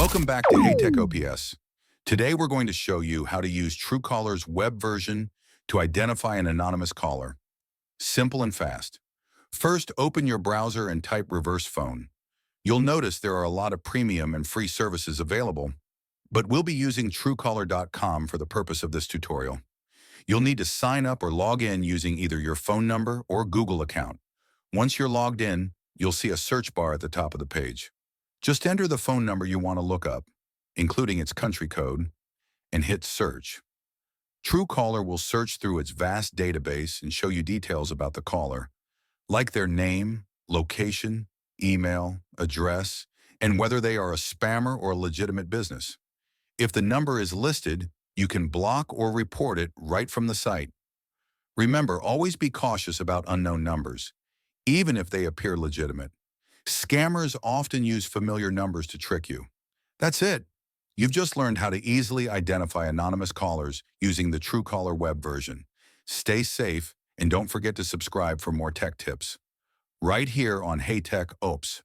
Welcome back to HAYTECH OPS. Today we're going to show you how to use Truecaller's web version to identify an anonymous caller. Simple and fast. First, open your browser and type reverse phone. You'll notice there are a lot of premium and free services available, but we'll be using Truecaller.com for the purpose of this tutorial. You'll need to sign up or log in using either your phone number or Google account. Once you're logged in, you'll see a search bar at the top of the page. Just enter the phone number you want to look up, including its country code, and hit search. Truecaller will search through its vast database and show you details about the caller, like their name, location, email, address, and whether they are a spammer or a legitimate business. If the number is listed, you can block or report it right from the site. Remember, always be cautious about unknown numbers, even if they appear legitimate. Scammers often use familiar numbers to trick you. That's it. You've just learned how to easily identify anonymous callers using the Truecaller Web version. Stay safe and don't forget to subscribe for more tech tips. Right here on HAYTECH OPS.